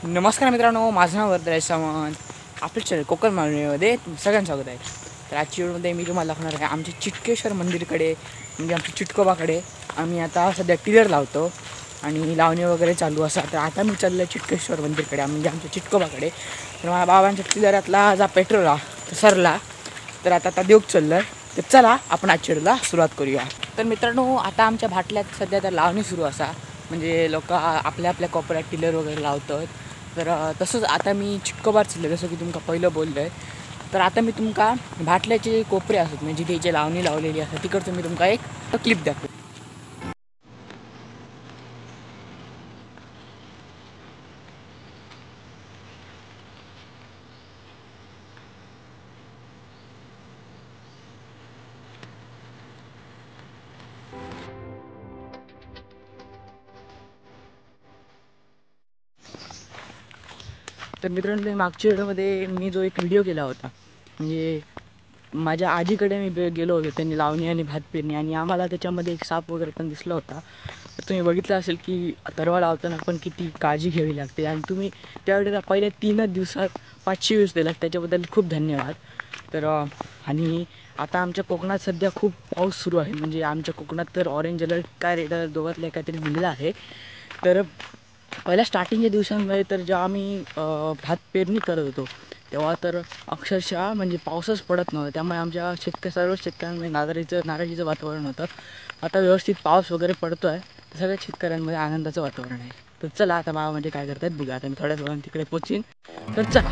नमस्कार मित्रांनो, माझं नाव वरदराज सावंत. आपल्या चॅनल कोकण मालवणीमध्ये सगळ्यांचं स्वागत आहे. तर आजच्या व्हिडिओमध्ये मी तुम्हाला दाखवणार आहे आमच्या चिटकेश्वर मंदिरकडे, म्हणजे आमच्या चिटकोबाकडे. आम्ही आता सध्या टिलर लावतो आणि लावणी वगैरे चालू असा. तर आता मी चाललो आहे चिटकेश्वर मंदिरकडे, म्हणजे आमच्या चिटकोबाकडे. तर माझ्या बाबांच्या टिलरातला जा पेट्रोल सरला, तर आता देऊक चाललं आहे. तर चला आपण आजच्या व्हिडिओला सुरुवात करूया. तर मित्रांनो, आता आमच्या भाटल्यात सध्या तर लावणी सुरू असा, म्हणजे लोक आपल्या आपल्या कोपऱ्यात टिलर वगैरे लावतात. तर तसंच आता मी चिटकोबार चाललं, जसं की तुमका पहिलं बोललं आहे. तर आता मी तुमका भाटल्याचे कोपरे असतात, म्हणजे जिथे लावणी लावलेली असतात तिकडचं मी तुमका एक क्लिप दाखवतो. तर मित्रांनो, मागच्या व्हिडिओमध्ये मी जो एक व्हिडिओ केला होता, म्हणजे माझ्या आजीकडे मी गेलो होतो, त्यांनी लावणी आणि भात पेरणी, आणि आम्हाला त्याच्यामध्ये एक साप वगैरे पण दिसला होता. तर तुम्ही बघितलं असेल की तरवा लावताना पण किती काळजी घ्यावी लागते, आणि तुम्ही त्यावेळेला पहिल्या 3च दिवसात 500 व्ह्यूज दिलात, त्याच्याबद्दल खूप धन्यवाद. तर आणि आता आमच्या कोकणात सध्या खूप पाऊस सुरू आहे, म्हणजे आमच्या कोकणात तर ऑरेंज अलर्ट काय रेड अलर्ट दोघातले काहीतरी दिलेलं आहे. तर पहिल्या स्टार्टिंगच्या दिवसांमध्ये तर जेव्हा आम्ही भात पेरणी करत होतो, तेव्हा तर अक्षरशः म्हणजे पाऊसच पडत नव्हता. त्यामुळे आमच्या सर्व शेतकऱ्यांमध्ये नाराजीचं वातावरण होतं. आता व्यवस्थित पाऊस वगैरे पडतो आहे, तर सगळ्या शेतकऱ्यांमध्ये आनंदाचं वातावरण आहे. तर चला आता बाबा म्हणजे काय करतात बघा. आता मी थोड्याच वेळाने तिकडे पोचीन, तर चला.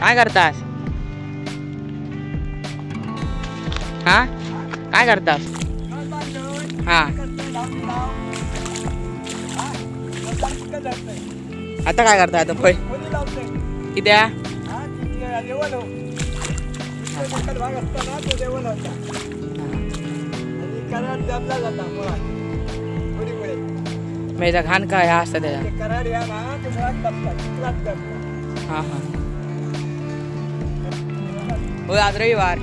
काय करतास? हा, काय करतास? हा, आता काय करता? आता होय कित्या मेचा घाण काय हा असतं त्याच्या. हां हां, होय आज रविवार.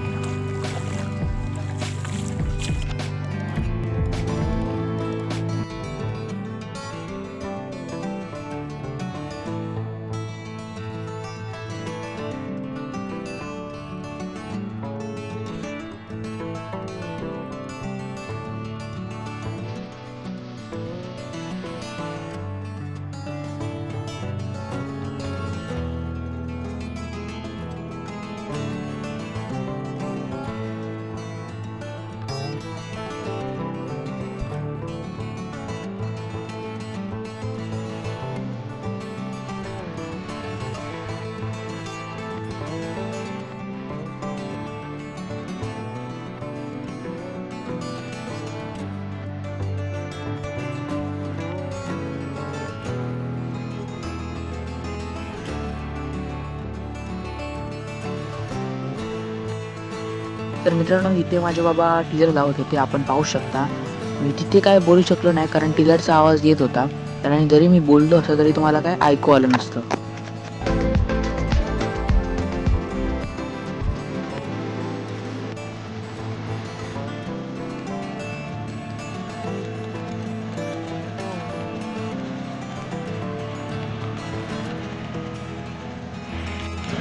तर मित्रांनो, इथे माझे बाबा टिलर लावत होते, आपण पाहू शकता. मी तिथे काय बोलू शकलो नाही, कारण टिलरचा आवाज येत होता. आणि जरी मी बोललो असं तरी तुम्हाला काय ऐकू आलं नसतं.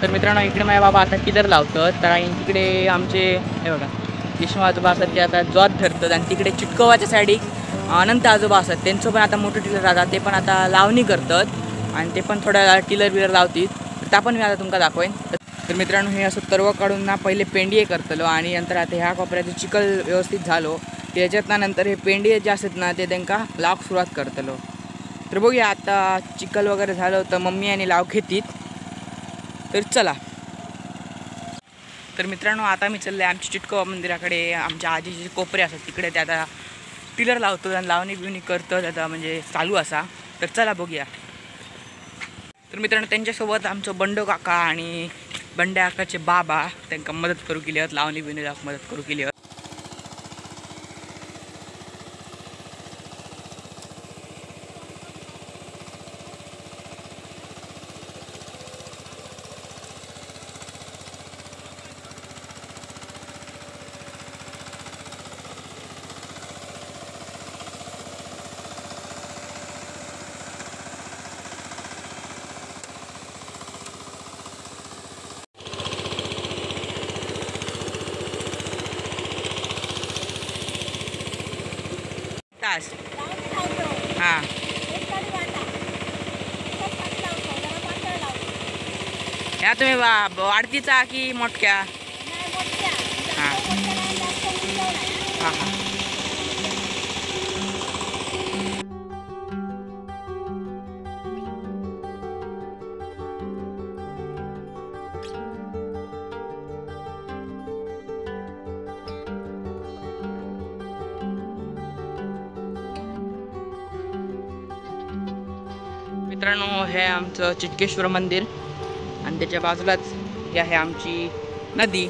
तर मित्रांनो, इकडे माझ्या बाबा आता टिलर लावतात. तर आणि तिकडे आमचे हे बघा विष्णू आजोबा असतात, ते आता जॉब धरतात. आणि तिकडे चिटकोवाच्या साईड अनंत आजोबा असतात त्यांचं पण आता मोठं टिलर राहतात, ते पण आता लावणी करतात आणि ते पण थोड्या टिलर बिलर लावतील, तर त्या पण मी आता तुमका दाखवेन. तर मित्रांनो हे असं तरव काढून ना पहिले पेंडिये करतलो आणि नंतर आता ह्या कोपऱ्याचं चिखल व्यवस्थित झालो त्याच्यात ना नंतर हे पेंडिये जे असतात ना ते त्यांना लावक सुरुवात करतलो. तर बघूया आता चिखल वगैरे झालं तर मम्मी आणि लाव घेतील. तर चला. तर मित्रांनो आता मी चालले आमच्या चिटकोबा मंदिराकडे. आमच्या आजीचे जे कोपरे असतात तिकडे ते आता टिलर लावतो आणि लावणी बिवणी करतो आता म्हणजे चालू असा. तर चला बघूया. तर मित्रांनो त्यांच्यासोबत आमचं बंडो काका आणि बंड्या काकाचे बाबा त्यांना मदत करू केली आहेत, लावणी बिवणी मदत करू केली आहेत. हां ह्या तुम्ही वाढतीचा की मोठक्या? हां हां हां. मित्रांनो हे आमचं चिटकेश्वर मंदिर आणि त्याच्या बाजूलाच ही आहे आमची नदी.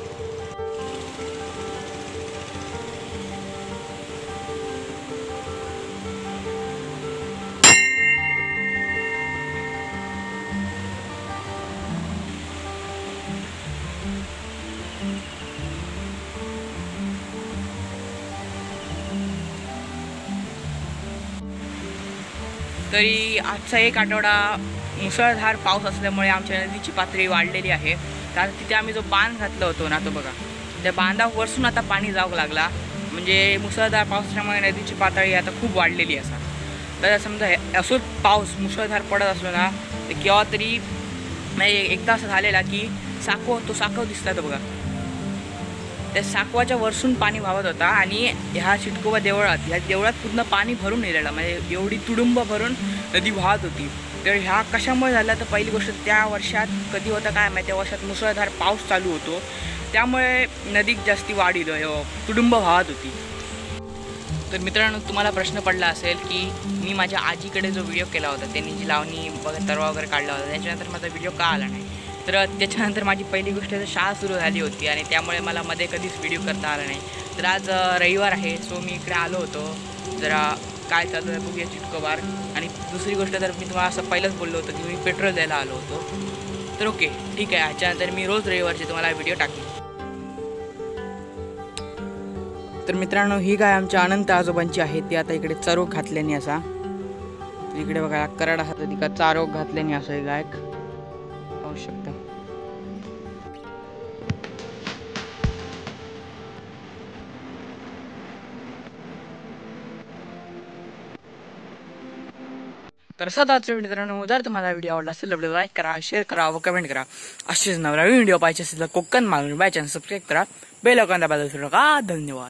तरी आजचा एक आठवडा मुसळधार पाऊस असल्यामुळे आमच्या नदीची पातळी वाढलेली आहे. तर तिथे आम्ही जो बांध घातला होतो ना तो बघा, त्या बांधावरसून आता पाणी जाऊ लागला. म्हणजे मुसळधार पावसामुळे नदीची पातळी आता खूप वाढलेली असा. तर समजा असोच पाऊस मुसळधार पडत असलो ना तर केव्हा तरी एकदा असं झालेला की साकव दिसतात बघा, त्या साकवाच्या वरसून पाणी वाहत होता आणि ह्या चिटकोबा ह्या देवळात पूर्ण पाणी भरून नेलेलं, म्हणजे एवढी तुडुंब भरून नदी वाहत होती. तर ह्या कशामुळे झाला तर पहिली गोष्ट त्या वर्षात कधी होतं काय माहिती, त्या वर्षात मुसळधार पाऊस चालू होतो त्यामुळे नदीत जास्ती तुडुंब वाहत होती. तर मित्रांनो तुम्हाला प्रश्न पडला असेल की मी माझ्या आजीकडे जो व्हिडिओ केला होता त्यांनी जी लावणी तरवा वगैरे काढला होता त्याच्यानंतर माझा व्हिडिओ का आला नाही. तर त्याच्यानंतर माझी पहिली गोष्ट तर शाळा सुरू झाली होती आणि त्यामुळे मला मध्ये कधीच व्हिडिओ करता आला नाही. तर आज रविवार आहे सो मी इकडे आलो होतो जरा काय चालू आहे बघूया चिटकोबार. आणि दुसरी गोष्ट तर मी तुम्हाला असं पहिलंच बोललो होतो की मी पेट्रोल द्यायला आलो होतो. तर ओके ठीक आहे, ह्याच्यानंतर मी रोज रविवारचे तुम्हाला व्हिडिओ टाकेन. तर मित्रांनो ही गाय आमच्या अनंत आजोबांची आहे, ती आता इकडे चरोग घातल्याने असा. इकडे बघा कराड हात तिका चारोग घातल्याने असं हे गायक पाहू शकता. तर सदाच मित्रांनो जर तुम्हाला व्हिडिओ आवडला असेल तर लाईक करा, शेअर करा व कमेंट करा. असेच नवीन व्हिडिओ पाहिजे असेल तर कोकण मागून बाय चान्स सबस्क्राईब करा. बेल आयकॉन दाबायला विसरू नका. धन्यवाद.